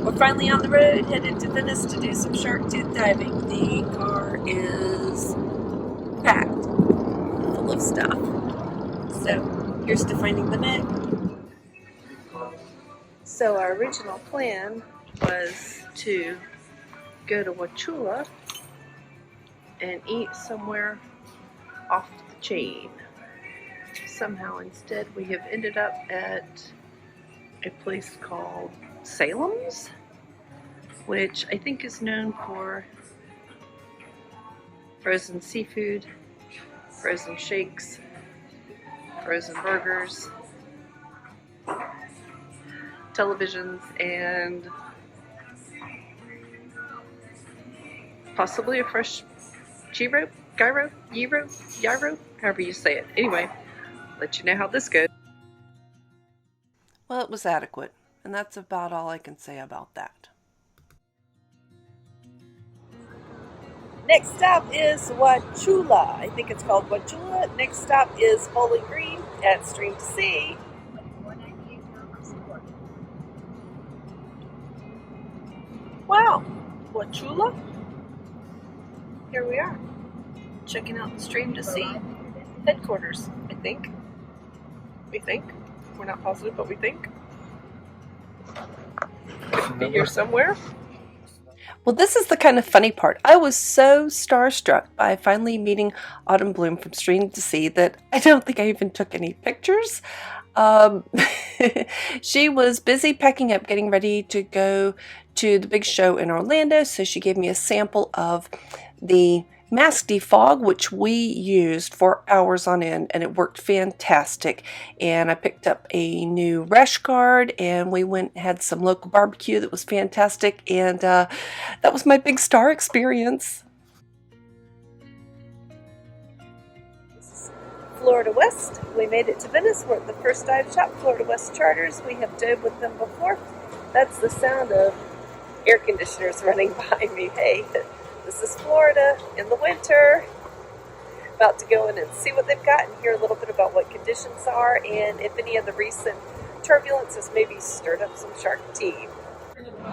We're finally on the road, headed to Venice to do some shark tooth diving. The car is packed, full of stuff. So here's to finding the net. So our original plan was to go to Wauchula and eat somewhere off the chain. Somehow instead we have ended up at a place called Salem's, which I think is known for frozen seafood, frozen shakes, frozen burgers, televisions, and possibly a fresh gyro, however you say it. Anyway, let you know how this goes. Well, it was adequate, and that's about all I can say about that. Next stop is Wauchula. I think it's called Wauchula. Next stop is Bowling Green at Stream to Sea. Wow, Wauchula. Here we are, checking out the Stream to Sea headquarters, I think. We think. We're not positive, but we think. Could be here somewhere. Well, this is the kind of funny part. I was so starstruck by finally meeting Autumn Bloom from Stream to Sea that I don't think I even took any pictures. She was busy packing up, getting ready to go to the big show in Orlando, so she gave me a sample of the mask defog, which we used for hours on end, and it worked fantastic. And I picked up a new rash guard, and we went and had some local barbecue that was fantastic, and that was my big star experience. Florida West. We made it to Venice. We're at the first dive shop, Florida West Charters. We have dove with them before. That's the sound of air conditioners running behind me. Hey, this is Florida in the winter. About to go in and see what they've got and hear a little bit about what conditions are and if any of the recent turbulence has maybe stirred up some shark tea.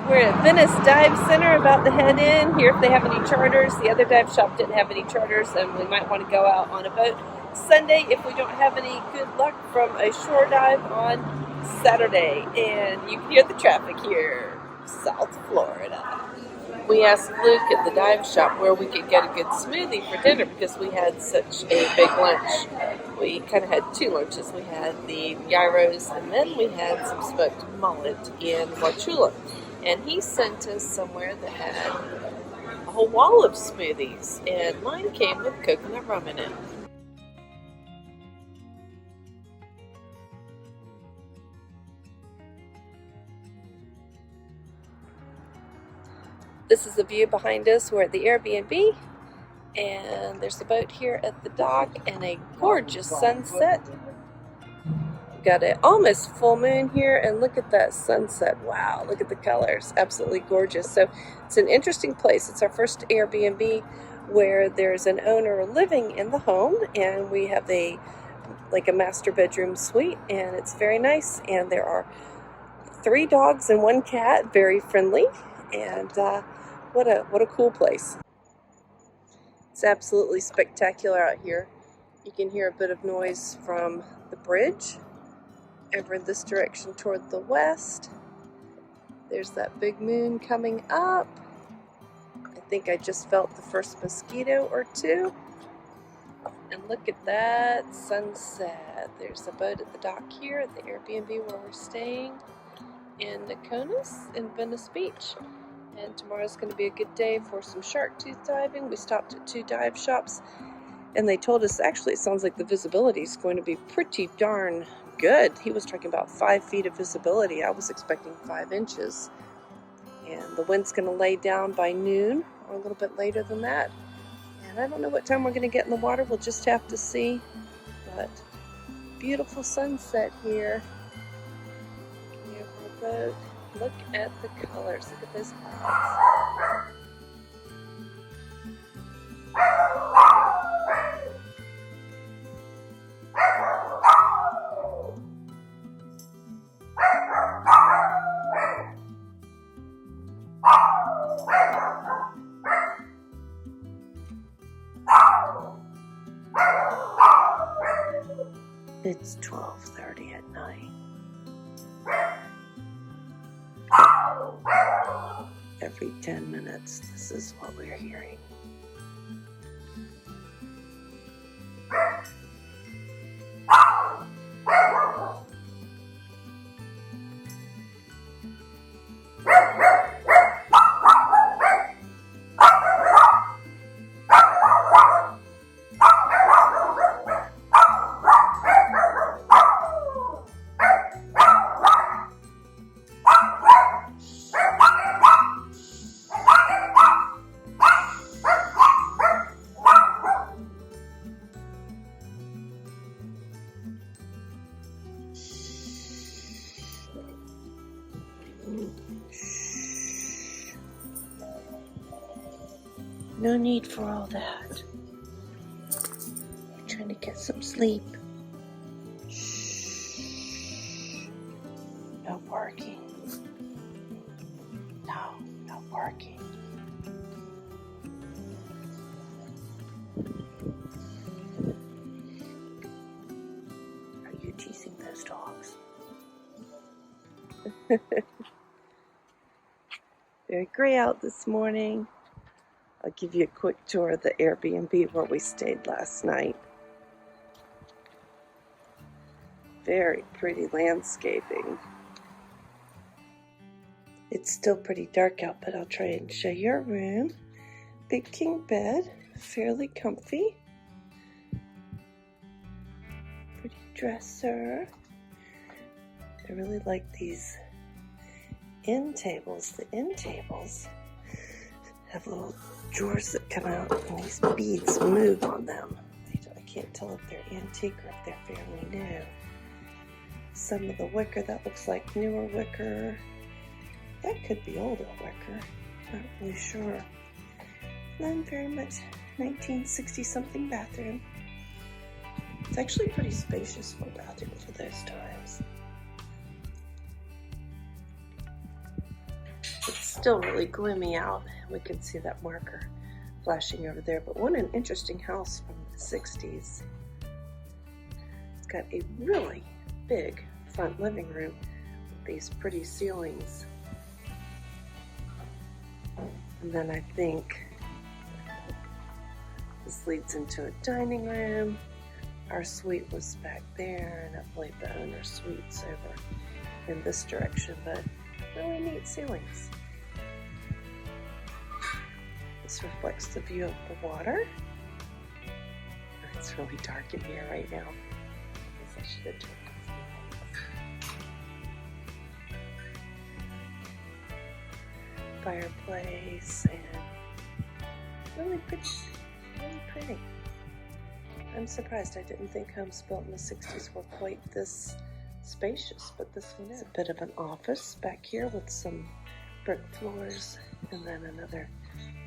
We're at Venice Dive Center, about to head in, hear if they have any charters. The other dive shop didn't have any charters, and we might want to go out on a boat Sunday if we don't have any good luck from a shore dive on Saturday. And you can hear the traffic here, South Florida. We asked Luke at the dive shop where we could get a good smoothie for dinner because we had such a big lunch. We kind of had two lunches. We had the gyros and then we had some smoked mullet in Wauchula. And he sent us somewhere that had a whole wall of smoothies, and mine came with coconut rum in it. This is the view behind us. We're at the Airbnb, and there's a boat here at the dock and a gorgeous sunset. We've got an almost full moon here, and look at that sunset. Wow, look at the colors. Absolutely gorgeous. So it's an interesting place. It's our first Airbnb where there's an owner living in the home, and we have a master bedroom suite, and it's very nice. And there are 3 dogs and 1 cat, very friendly, and what a cool place. It's absolutely spectacular out here. You can hear a bit of noise from the bridge over in this direction toward the west. There's that big moon coming up. I think I just felt the first mosquito or 2. And look at that sunset. There's a boat at the dock here at the Airbnb where we're staying in Nokonos in Venice Beach. And tomorrow's going to be a good day for some shark tooth diving. We stopped at 2 dive shops, and they told us actually it sounds like the visibility is going to be pretty darn good. He was talking about 5 feet of visibility. I was expecting 5 inches. And the wind's going to lay down by noon or a little bit later than that. And I don't know what time we're going to get in the water. We'll just have to see. But beautiful sunset here. Beautiful boat. Look at the colors. Look at those clouds. every 10 minutes. This is what we're hearing. No need for all that. You're trying to get some sleep. Shh. No barking. No barking. Are you teasing those dogs? Very gray out this morning. I'll give you a quick tour of the Airbnb where we stayed last night. Very pretty landscaping. It's still pretty dark out, but I'll try and show you our room. Big king bed, fairly comfy. Pretty dresser. I really like these end tables. The end tables have little drawers that come out and these beads move on them. I can't tell if they're antique or if they're fairly new. Some of the wicker, that looks like newer wicker. That could be older wicker. Not really sure. And then very much 1960 something bathroom. It's actually pretty spacious for a bathroom for those times. It's still really gloomy out. We can see that marker flashing over there, but what an interesting house from the 60s. It's got a really big front living room with these pretty ceilings. And then I think this leads into a dining room. Our suite was back there, and I believe the owner's suite's over in this direction, but really neat ceilings. This reflects the view of the water. It's really dark in here right now. I guess I should have turned off. Fireplace and really pretty. I'm surprised. I didn't think homes built in the 60s were quite this spacious, but this one is. A bit of an office back here with some brick floors and then another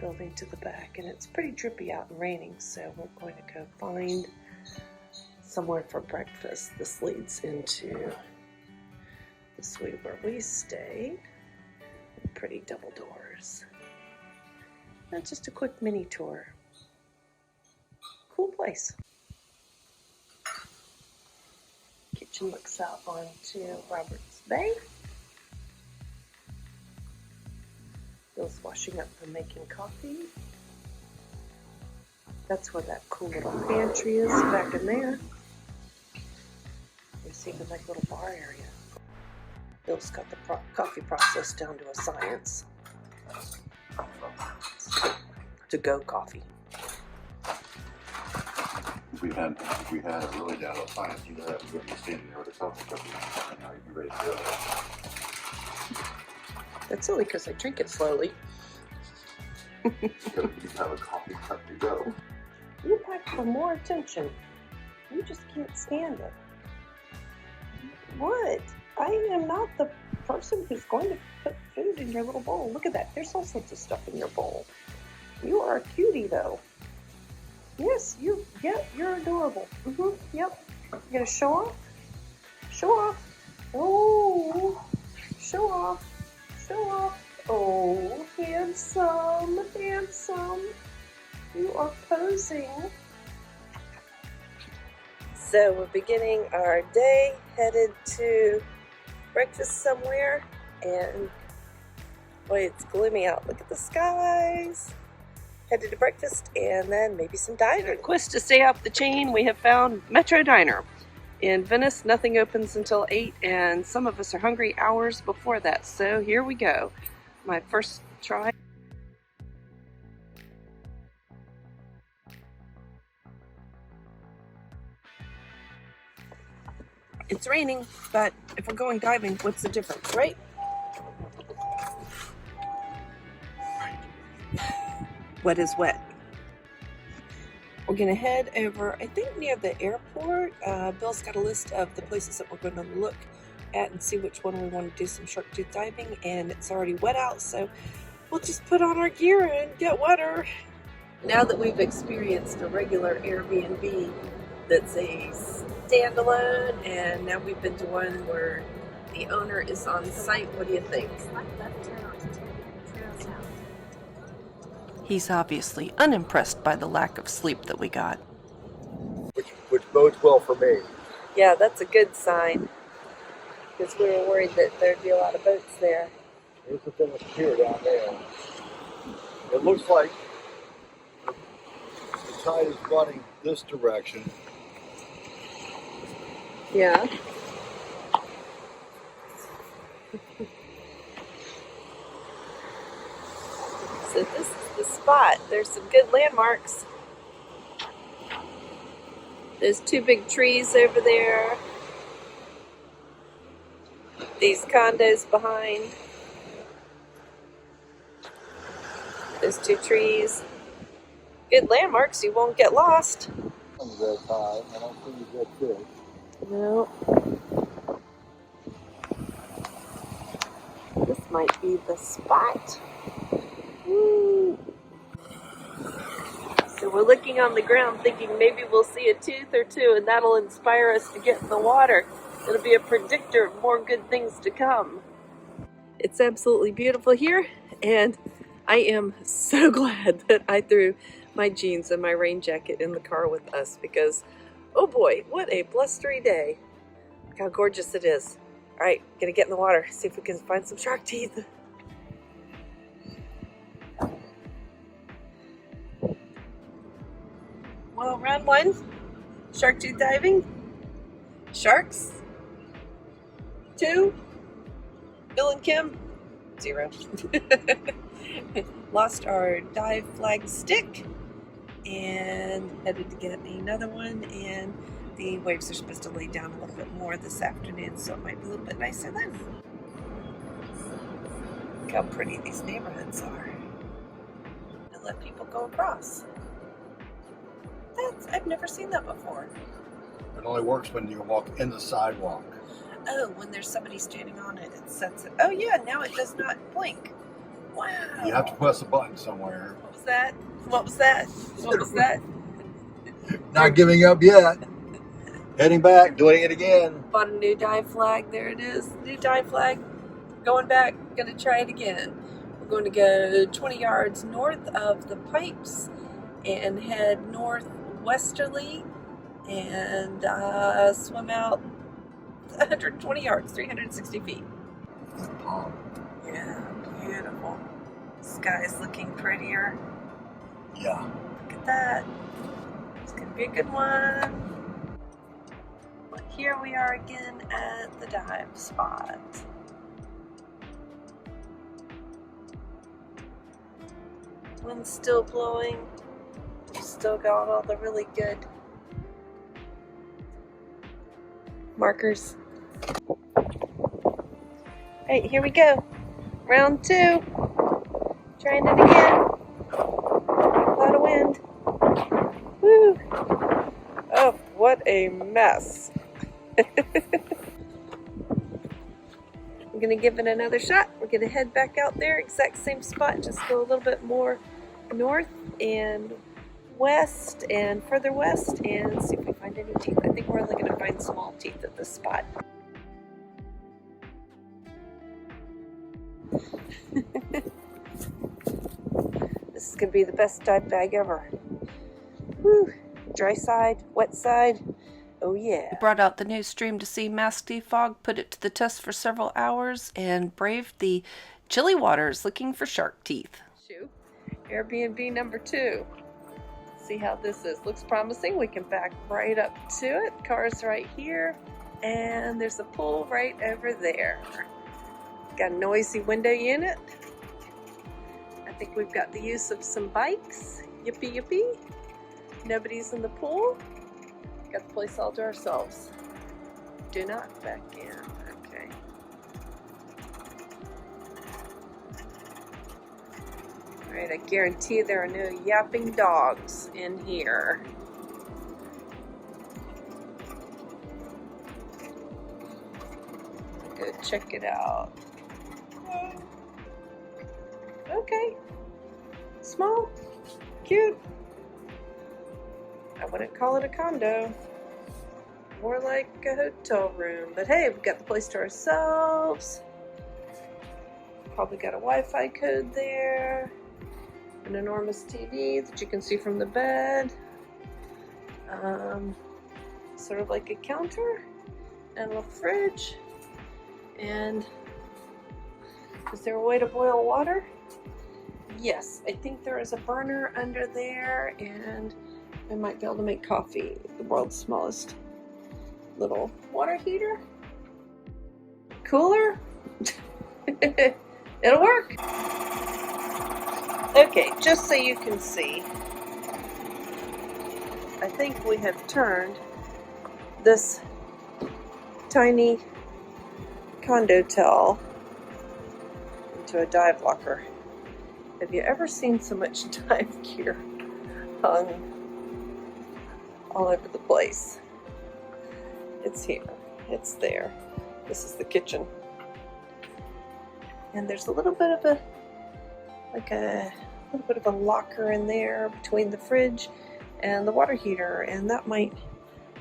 building to the back, and it's pretty drippy out and raining, so we're going to go find somewhere for breakfast. This leads into the suite where we stay. Pretty double doors. That's just a quick mini tour. Cool place. Kitchen looks out onto Roberts Bay. Bill's washing up and making coffee. That's where that cool little pantry is, back in there. There's even like a little bar area. Bill's got the coffee process down to a science. To-go coffee. If we had it really down to science, you'd have to be standing there with a coffee cup and now you'd be ready to go. That's only because I drink it slowly. Because you have a coffee cup to go. You pack for more attention. You just can't stand it. What? I am not the person who's going to put food in your little bowl. Look at that. There's all sorts of stuff in your bowl. You are a cutie, though. Yes, you're adorable. Yep. You gonna show off? Show off. Oh, show off. Show off. Oh, handsome. You are posing. So we're beginning our day, headed to breakfast somewhere, and Boy, it's gloomy out. Look at the skies. Headed to breakfast and then maybe some diving. Quest to stay up the chain, we have found Metro Diner. In Venice, nothing opens until 8, and some of us are hungry hours before that. So here we go. My first try. It's raining, but if we're going diving, what's the difference, right? Wet is wet. We're gonna head over, I think near the airport. Bill's got a list of the places that we're gonna look at and see which one we want to do some shark tooth diving, and it's already wet out, so we'll just put on our gear and get wetter. Now that we've experienced a regular Airbnb that's a standalone, and now we've been to one where the owner is on site, what do you think? He's obviously unimpressed by the lack of sleep that we got. Which bodes well for me. Yeah, that's a good sign, because we were worried that there'd be a lot of boats there. Here's the thing up here down there. It looks like the tide is running this direction. Yeah. So this is the spot. There's some good landmarks. There's two big trees over there. These condos behind. There's two trees. Good landmarks, you won't get lost. Red tide. I don't see you get fish. No. This might be the spot. Woo. So we're looking on the ground thinking maybe we'll see a tooth or two, and that'll inspire us to get in the water. It'll be a predictor of more good things to come. It's absolutely beautiful here, and I am so glad that I threw my jeans and my rain jacket in the car with us, because oh boy, what a blustery day. Look how gorgeous it is. All right, gonna get in the water, see if we can find some shark teeth. Well, round one, shark tooth diving. Sharks. 2, Bill and Kim, 0. Lost our dive flag stick and headed to get another one, and the waves are supposed to lay down a little bit more this afternoon, so it might be a little bit nicer then. Look how pretty these neighborhoods are. And let people go across. I've never seen that before. It only works when you walk in the sidewalk. Oh, when there's somebody standing on it, it sets it. Oh yeah, now it does not blink. Wow. You have to press a button somewhere. What was that? What was that? What was that? Not giving up yet. Heading back, doing it again. Bought a new dive flag. There it is. New dive flag. Going back. Gonna try it again. We're going to go 20 yards north of the pipes and head northwesterly and swim out 120 yards, 360 feet. Yeah, beautiful. Sky's looking prettier. Yeah. Look at that. It's gonna be a good one. But here we are again at the dive spot. Wind's still blowing. We've still got all the really good markers. Alright, here we go. Round 2. Trying it again. A lot of wind. Woo! Oh, what a mess. I'm gonna give it another shot. We're gonna head back out there, exact same spot, just go a little bit more north and west and further west and see if we find any teeth. I think we're only gonna find small teeth at this spot. This is gonna be the best dive bag ever. Woo! Dry side, wet side, Oh yeah. We brought out the new Stream to See mask defog, put it to the test for several hours, and braved the chilly waters looking for shark teeth. Airbnb number 2. See how this is. Looks promising. We can back right up to it. Car's right here, and there's a pool right over there. Got a noisy window unit. I think we've got the use of some bikes. Yippee yippee. Nobody's in the pool. Got the place all to ourselves. Do not back in. Okay. Alright, I guarantee there are no yapping dogs in here. Go check it out. Okay. Small. Cute. I wouldn't call it a condo. More like a hotel room. But hey, we've got the place to ourselves. Probably got a Wi-Fi code there. An enormous TV that you can see from the bed. Sort of like a counter. And a fridge. And is there a way to boil water? Yes, I think there is a burner under there, and I might be able to make coffee. The world's smallest little water heater. Cooler. It'll work. Okay, just so you can see, I think we have turned this tiny condotel into a dive locker. Have you ever seen so much dive gear hung all over the place? It's here, it's there. This is the kitchen. And there's a little bit of a locker in there between the fridge and the water heater, and that might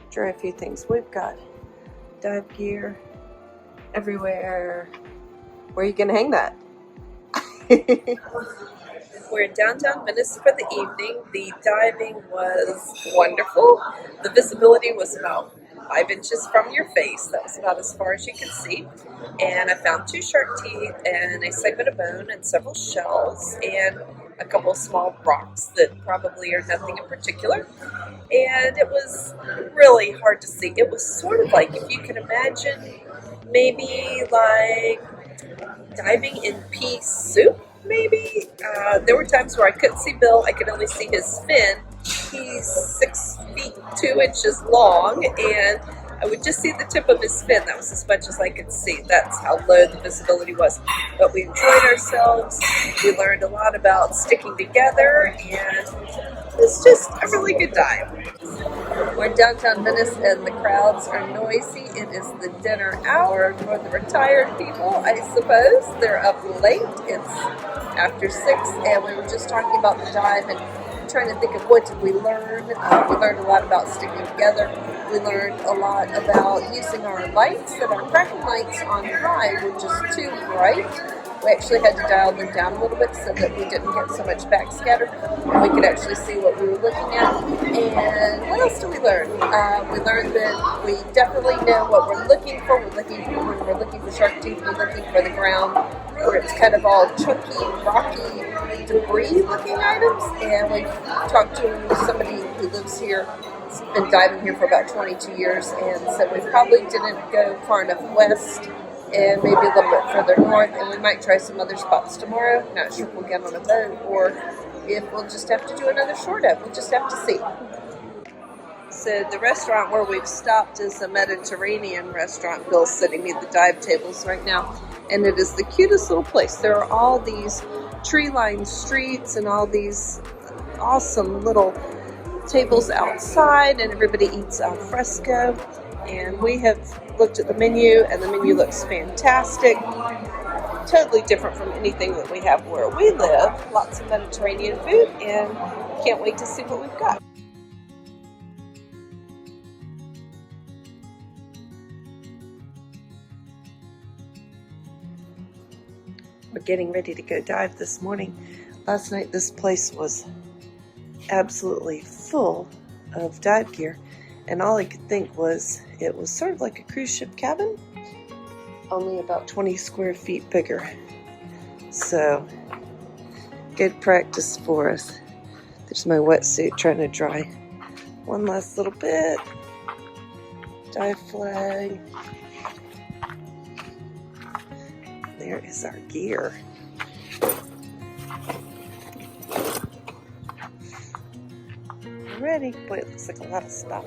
dry a few things. We've got dive gear everywhere. Where are you gonna hang that? We're in downtown Venice for the evening. The diving was wonderful. The visibility was about 5 inches from your face. That was about as far as you could see. And I found 2 shark teeth and a segment of bone and several shells and a couple of small rocks that probably are nothing in particular. And it was really hard to see. It was sort of like, if you can imagine, maybe like diving in pea soup, maybe. There were times where I couldn't see Bill. I could only see his fin. He's 6 feet 2 inches long, and I would just see the tip of his fin. That was as much as I could see. That's how low the visibility was. But we enjoyed ourselves. We learned a lot about sticking together, and it's just a really good dive. We're in downtown Venice, and the crowds are noisy. It is the dinner hour for the retired people, I suppose. They're up late. It's after 6, and we were just talking about the dive and trying to think of what did we learn. We learned a lot about sticking together. We learned a lot about using our lights, that our cracking lights on high were just too bright. We actually had to dial them down a little bit so that we didn't get so much backscatter. We could actually see what we were looking at. And what else did we learn? We learned that we definitely know what we're looking for. When we're looking for shark teeth, we're looking for the ground where it's kind of all chunky, rocky, debris-looking items. And we talked to somebody who lives here, has been diving here for about 22 years, and said we probably didn't go far enough west and maybe a little bit further north, and we might try some other spots tomorrow. Not sure if we'll get on a boat or if we'll just have to do another shore dive. We'll just have to see. So the restaurant where we've stopped is a Mediterranean restaurant. Bill's sitting me at the dive tables right now, and it is the cutest little place. There are all these tree-lined streets and all these awesome little tables outside, and everybody eats al fresco. And we have looked at the menu, and the menu looks fantastic. Totally different from anything that we have where we live. Lots of Mediterranean food, and can't wait to see what we've got. We're getting ready to go dive this morning. Last night this place was absolutely full of dive gear, And all I could think was it was sort of like a cruise ship cabin, only about 20 square feet bigger. So, good practice for us. There's my wetsuit trying to dry. One last little bit. Dive flag. There is our gear. Ready. Boy, it looks like a lot of stuff.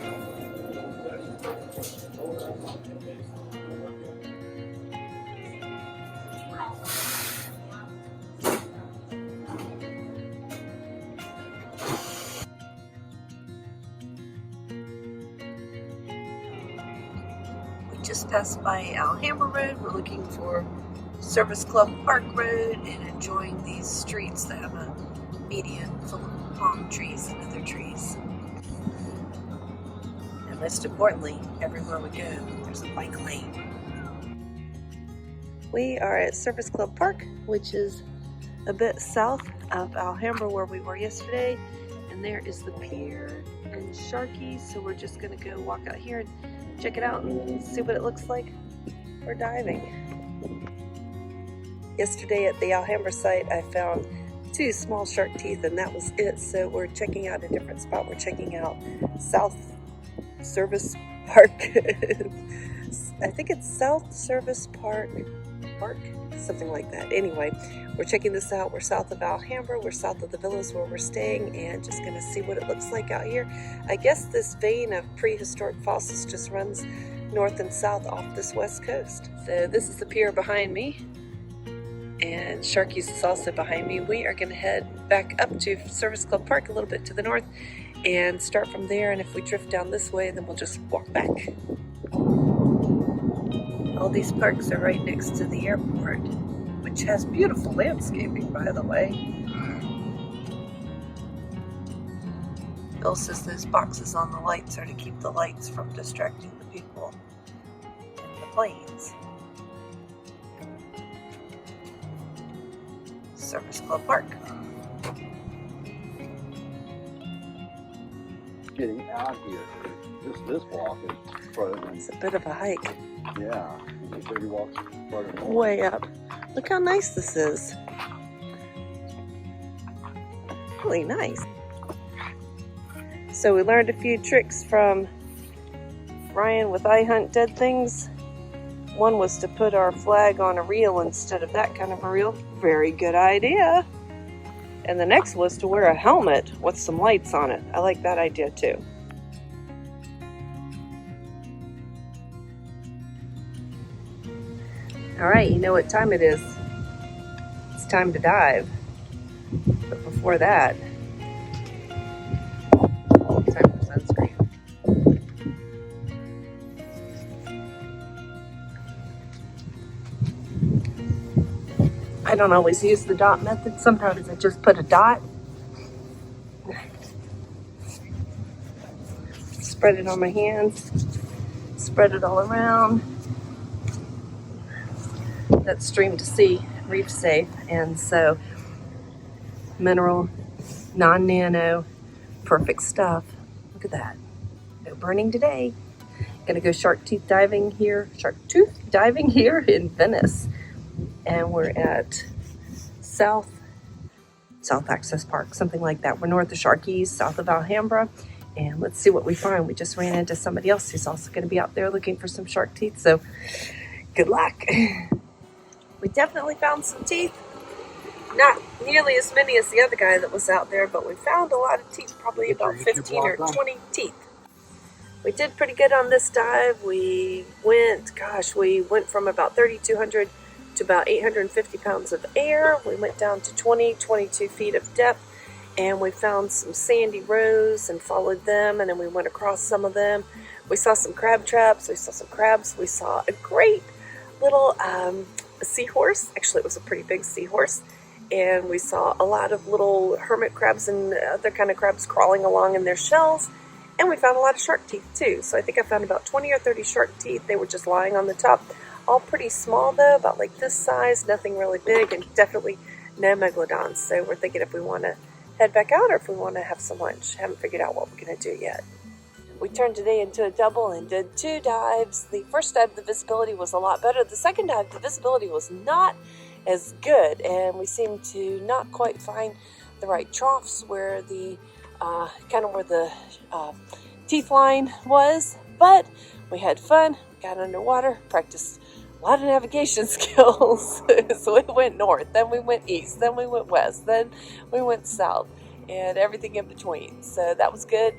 We just passed by Alhambra Road. We're looking for Service Club Park Road and enjoying these streets that have a median full of palm trees and other trees. And most importantly, everywhere we go, there's a bike lane. We are at Service Club Park, which is a bit south of Alhambra where we were yesterday. And there is the pier and Sharkies, so we're just gonna go walk out here and check it out and see what it looks like for diving. Yesterday at the Alhambra site, I found 2 small shark teeth, and that was it. So we're checking out a different spot. We're checking out South Service Park. I think it's South Service Park, something like that. Anyway, we're checking this out. We're south of Alhambra. We're south of the villas where we're staying, and just gonna see what it looks like out here. I guess this vein of prehistoric fossils just runs north and south off this west coast. So this is the pier behind me, and Sharkies is also behind me. We are gonna head back up to Service Club Park a little bit to the north and start from there, and if we drift down this way, then we'll just walk back. All these parks are right next to the airport, which has beautiful landscaping, by the way. Bill says those boxes on the lights are to keep the lights from distracting the people in the planes. Service Club Park. Getting out here, this walk is further than, It's a bit of a hike. yeah, this 30 walks further than Way up. Look how nice this is. Really nice. So we learned a few tricks from Ryan with I Hunt Dead Things. One was to put our flag on a reel instead of that kind of a reel. Very good idea. And the next was to wear a helmet with some lights on it. I like that idea too. All right, you know what time it is. It's time to dive. But before that, time for sunscreen. I don't always use the dot method. Sometimes I just put a dot. Spread it on my hands. Spread it all around. That's stream to sea, reef safe, and so mineral, non-nano, perfect stuff. Look at that. No burning today. Gonna go shark tooth diving here in Venice. And we're at South Access Park, something like that. We're north of Sharkies, south of Alhambra, and let's see what we find. We just ran into somebody else who's also going to be out there looking for some shark teeth, so good luck. We definitely found some teeth. Not nearly as many as the other guy that was out there, but we found a lot of teeth, probably about 15 or 20 teeth. We did pretty good on this dive. We went from about 3,200 to about 850 pounds of air. We went down to 22 feet of depth, and we found some sandy rows and followed them, and then we went across some of them. We saw some crab traps, we saw some crabs, we saw a great little seahorse. Actually, it was a pretty big seahorse. And we saw a lot of little hermit crabs and other kind of crabs crawling along in their shells. And we found a lot of shark teeth too. So I think I found about 20 or 30 shark teeth. They were just lying on the top. All pretty small though, about like this size, nothing really big, and definitely no megalodons. So we're thinking if we want to head back out or if we want to have some lunch. Haven't figured out what we're going to do yet. We turned today into a double and did 2 dives. The first dive, the visibility was a lot better. The second dive, the visibility was not as good, and we seemed to not quite find the right troughs where the kind of where the teeth line was. But we had fun, got underwater, practiced a lot of navigation skills. So we went north, then we went east, then we went west, then we went south, and everything in between. So that was good.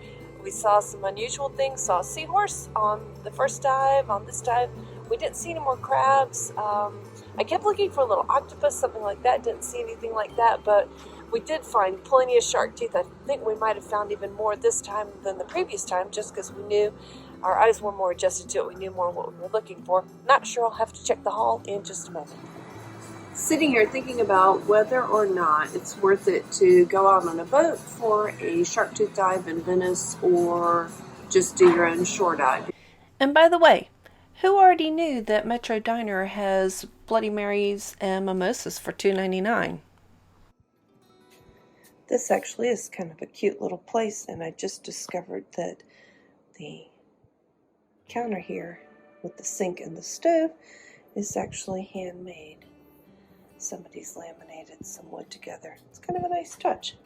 We saw some unusual things, saw a seahorse on the first dive. On this dive, we didn't see any more crabs. I kept looking for a little octopus, something like that. Didn't see anything like that, but we did find plenty of shark teeth. I think we might have found even more this time than the previous time, just because we knew our eyes were more adjusted to it. We knew more what we were looking for. Not sure. I'll have to check the haul in just a moment. Sitting here thinking about whether or not it's worth it to go out on a boat for a shark tooth dive in Venice or just do your own shore dive. And by the way, who already knew that Metro Diner has Bloody Marys and mimosas for $2.99? This actually is kind of a cute little place, and I just discovered that the counter here with the sink and the stove is actually handmade. Somebody's laminated some wood together. It's kind of a nice touch.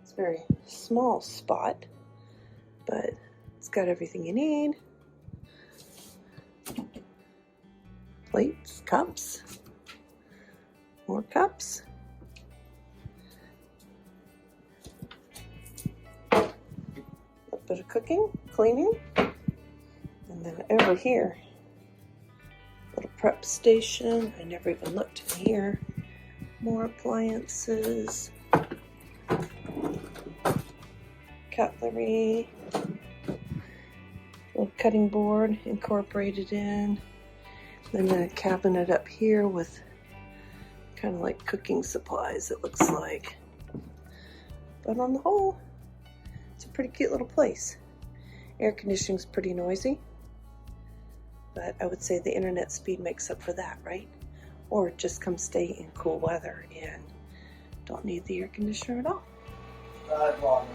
It's a very small spot, but it's got everything you need. Plates, cups, more cups. A little bit of cooking, cleaning, and then over here, little prep station. I never even looked in here. More appliances, cutlery, little cutting board incorporated in. Then a cabinet up here with kind of like cooking supplies, it looks like. But on the whole, it's a pretty cute little place. Air conditioning's pretty noisy, but I would say the internet speed makes up for that, right? Or just come stay in cool weather and don't need the air conditioner at all. Dive logging.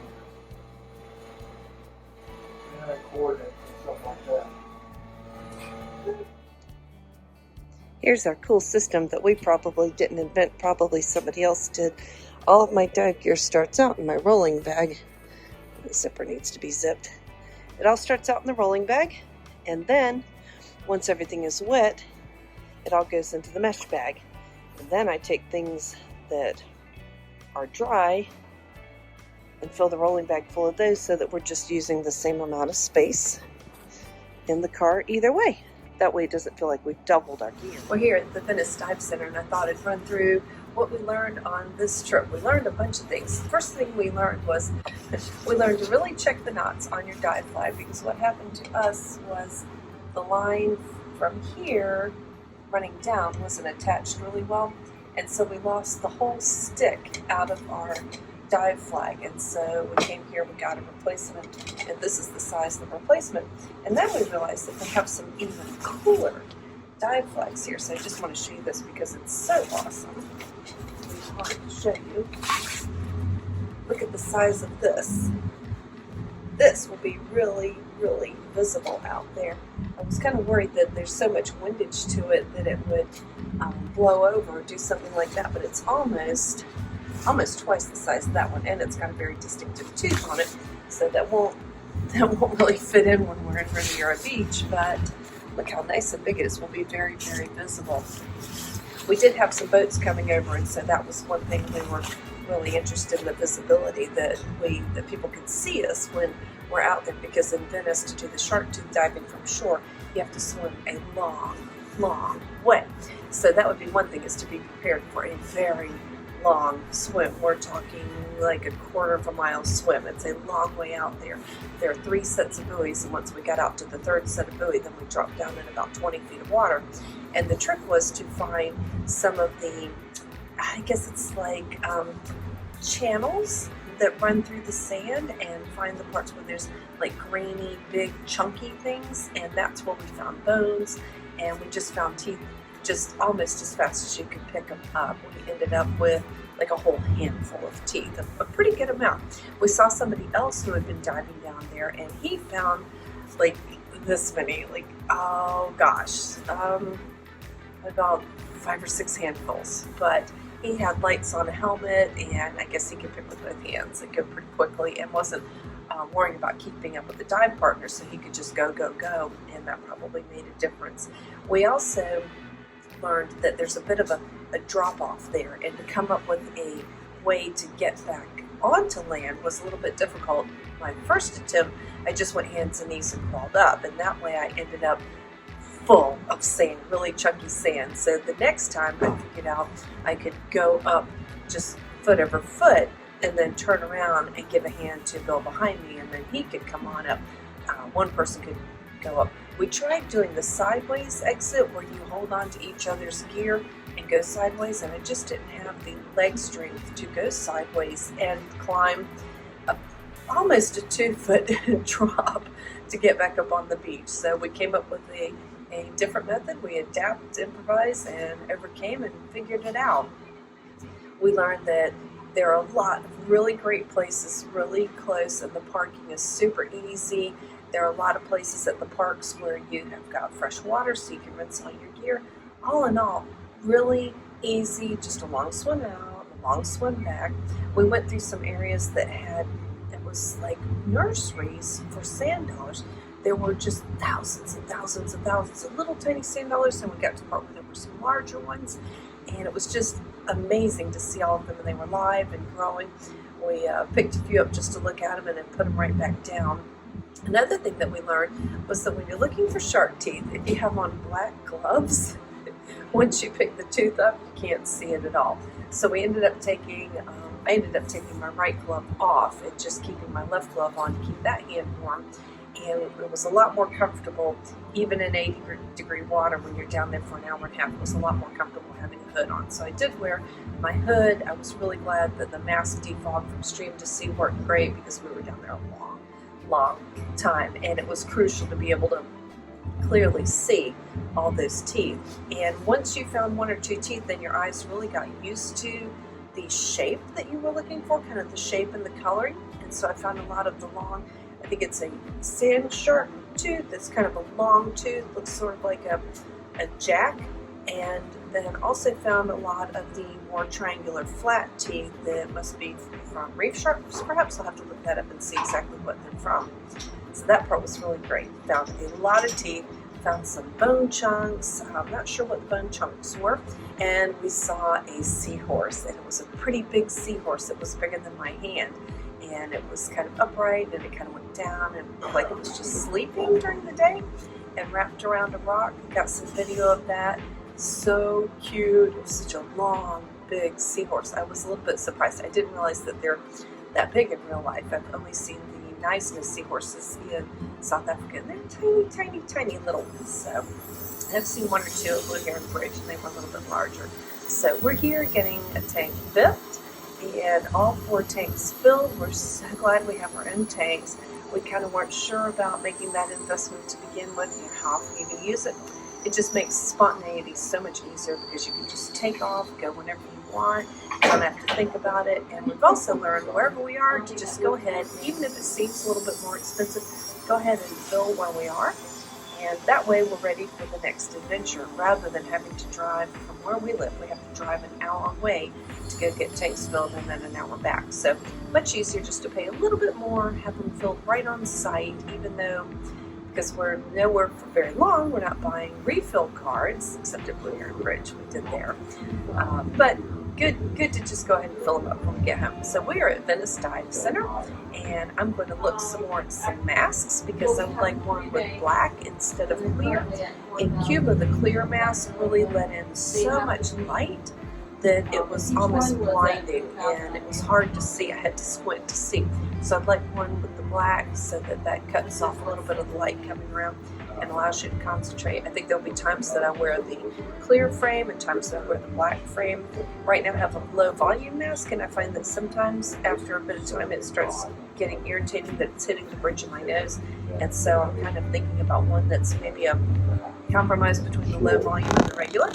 And coordinates and stuff like that. Here's our cool system that we probably didn't invent, probably somebody else did. All of my dive gear starts out in my rolling bag. The zipper needs to be zipped. It all starts out in the rolling bag, and then once everything is wet, it all goes into the mesh bag. And then I take things that are dry and fill the rolling bag full of those so that we're just using the same amount of space in the car either way. That way it doesn't feel like we've doubled our gear. We're here at the Venice Dive Center, and I thought I'd run through what we learned on this trip. We learned a bunch of things. The first thing we learned was we learned to really check the knots on your dive flag, because what happened to us was the line from here running down wasn't attached really well, and so we lost the whole stick out of our dive flag. And so we came here, we got a replacement, and this is the size of the replacement. And then we realized that they have some even cooler dive flags here. So I just want to show you this because it's so awesome. It's hard to show you. Look at the size of this. This will be really, really visible out there. I was kind of worried that there's so much windage to it that it would blow over or do something like that, but it's almost twice the size of that one, and it's got a very distinctive tooth on it, so that won't really fit in when we're in Riviera Beach. But look how nice and big it is. Will be very, very visible. We did have some boats coming over, and so that was one thing we were really interested in, the visibility, that people could see us when we're out there, because in Venice, to do the shark tooth diving from shore, you have to swim a long, long way. So that would be one thing, is to be prepared for a very long swim. We're talking like a quarter of a mile swim. It's a long way out there. There are 3 sets of buoys, and once we got out to the 3rd set of buoy, then we dropped down in about 20 feet of water. And the trick was to find some of the, I guess it's like channels that run through the sand, and find the parts where there's like grainy, big, chunky things, and that's where we found bones, and we just found teeth just almost as fast as you could pick them up. We ended up with like a whole handful of teeth, a pretty good amount. We saw somebody else who had been diving down there, and he found like this many, like, oh gosh, about 5 or 6 handfuls. But he had lights on a helmet, and I guess he could pick with both hands and go pretty quickly, and wasn't worrying about keeping up with the dive partner, so he could just go, and that probably made a difference. We also learned that there's a bit of a drop-off there, and to come up with a way to get back onto land was a little bit difficult. My first attempt, I just went hands and knees and crawled up, and that way I ended up full of sand, really chunky sand. So the next time I figured out I could go up just foot over foot and then turn around and give a hand to Bill behind me, and then he could come on up. One person could go up. We tried doing the sideways exit where you hold on to each other's gear and go sideways, and I just didn't have the leg strength to go sideways and climb almost a 2-foot drop to get back up on the beach. So we came up with a different method. We adapted, improvised, and overcame and figured it out. We learned that there are a lot of really great places really close, and the parking is super easy. There are a lot of places at the parks where you have got fresh water so you can rinse all your gear. All in all, really easy, just a long swim out, a long swim back. We went through some areas that had, it was like nurseries for sand dollars. There were just thousands and thousands and thousands of little tiny sand dollars, and we got to the part where there were some larger ones, and it was just amazing to see all of them, and they were live and growing. We picked a few up just to look at them and then put them right back down. Another thing that we learned was that when you're looking for shark teeth, if you have on black gloves, once you pick the tooth up, you can't see it at all. So we ended up taking, I ended up taking my right glove off and just keeping my left glove on to keep that hand warm. And it was a lot more comfortable, even in 80-degree water when you're down there for an hour and a half. It was a lot more comfortable having a hood on. So I did wear my hood. I was really glad that the mask defog from stream to sea worked great, because we were down there a long time, and it was crucial to be able to clearly see all those teeth. And once you found 1 or 2 teeth, then your eyes really got used to the shape that you were looking for, kind of the shape and the coloring. And so I found a lot of the long, I think it's a sand shark tooth. It's kind of a long tooth, looks sort of like a jack. And then also found a lot of the more triangular flat teeth that must be from reef sharks. Perhaps I'll have to look that up and see exactly what they're from. So that part was really great. Found a lot of teeth, found some bone chunks. I'm not sure what the bone chunks were. And we saw a seahorse, and it was a pretty big seahorse. It was bigger than my hand. And it was kind of upright, and it kind of went down and looked like it was just sleeping during the day and wrapped around a rock. Got some video of that. So cute. It was such a long, big seahorse. I was a little bit surprised. I didn't realize that they're that big in real life. I've only seen the niceness seahorses in South Africa, and they're tiny, tiny little ones. So I've seen 1 or 2 at Blue Heron Bridge, and they were a little bit larger. So we're here getting a tank built, and all 4 tanks filled. We're so glad we have our own tanks. We kind of weren't sure about making that investment to begin with, and how we can use it. It just makes spontaneity so much easier, because you can just take off, go whenever you want, you don't have to think about it. And we've also learned, wherever we are, to just go ahead, even if it seems a little bit more expensive, go ahead and fill where we are. And that way we're ready for the next adventure, rather than having to drive from where we live. We have to drive an hour away to go get tanks filled, and then an hour back. So much easier just to pay a little bit more, have them filled right on site, even though, because we're nowhere for very long, we're not buying refill cards, except at Blue Heron Bridge, we did there. But good to just go ahead and fill them up when we get home. So we are at Venice Dive Center, and I'm going to look some more at some masks, because I would like one with black instead of clear. In Cuba, the clear mask really let in so much light that it was almost blinding, and it was hard to see. I had to squint to see. So I'd like one with the black, so that cuts off a little bit of the light coming around and allows you to concentrate. I think there'll be times that I wear the clear frame and times that I wear the black frame. Right now I have a low volume mask, and I find that sometimes after a bit of time it starts getting irritating that it's hitting the bridge of my nose. And so I'm kind of thinking about one that's maybe a compromise between the low volume and the regular.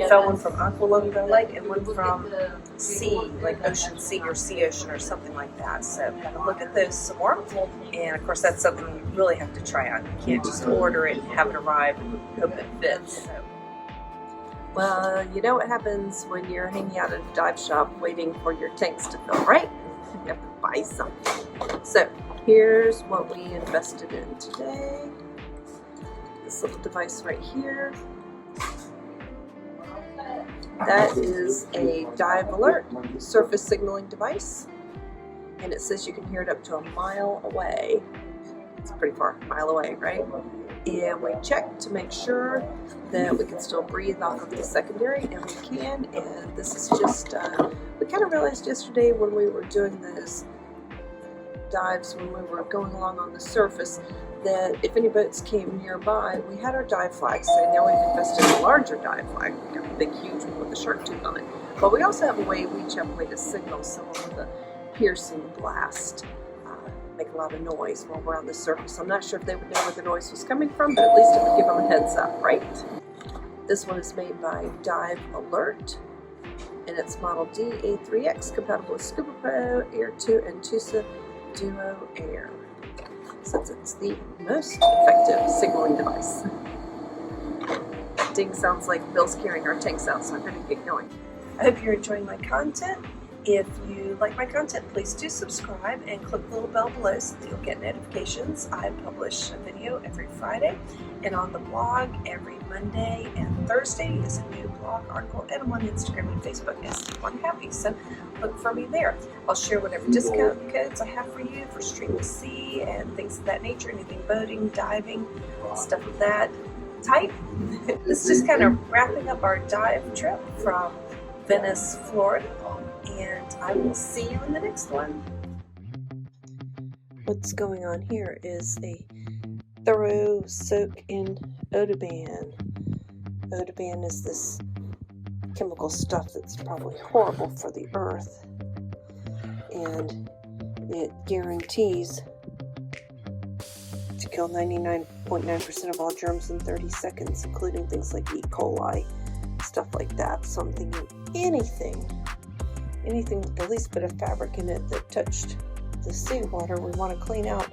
Found one from Aqualunga Lake and one from sea, like Ocean Sea or Sea Ocean or something like that. So I'm going to look at those some more. And of course, that's something you really have to try on. You can't just order it and have it arrive and hope it fits. So. Well, you know what happens when you're hanging out at a dive shop waiting for your tanks to fill, right? You have to buy something. So here's what we invested in today. This little device right here. That is a dive alert surface signaling device, and it says you can hear it up to a mile away. It's pretty far, a mile away, right? And we checked to make sure that we can still breathe off of the secondary, and we can. And this is just, we kind of realized yesterday when we were doing those dives, when we were going along on the surface, that if any boats came nearby, we had our dive flag. So now we've invested in a larger dive flag. We got a big, huge one with a shark tooth on it. But we also have a way, we each have a way to signal someone with a piercing blast, make a lot of noise while we're on the surface. I'm not sure if they would know where the noise was coming from, but at least it would give them a heads up, right? This one is made by Dive Alert, and it's model DA3X, compatible with Scuba Pro, Air 2, and Tusa Duo Air, since it's the most effective signaling device. That ding sounds like Bill's carrying our tanks out, so I'm going to get going. I hope you're enjoying my content. If you like my content, please do subscribe and click the little bell below so that you'll get notifications. I publish a video every Friday, and on the blog every Monday and Thursday is a new blog article, and I'm on Instagram and Facebook as Steve1Happy, so look for me there. I'll share whatever discount codes I have for you for Stream to Sea and things of that nature, anything boating, diving, stuff of that type. This is just kind of wrapping up our dive trip from Venice, Florida. And I will see you in the next one. What's going on here is a thorough soak in Odoban. Odoban is this chemical stuff that's probably horrible for the earth, and it guarantees to kill 99.9% of all germs in 30 seconds, including things like E. coli, stuff like that. So I'm thinking anything with the least bit of fabric in it that touched the seawater we want to clean out,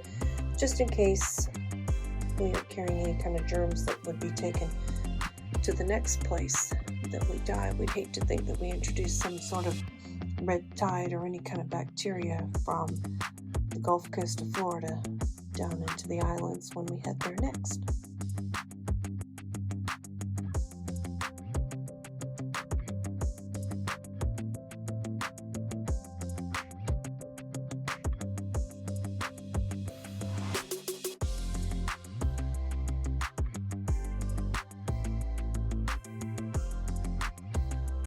just in case we are carrying any kind of germs that would be taken to the next place that we dive. We'd hate to think that we introduced some sort of red tide or any kind of bacteria from the Gulf Coast of Florida down into the islands when we head there next.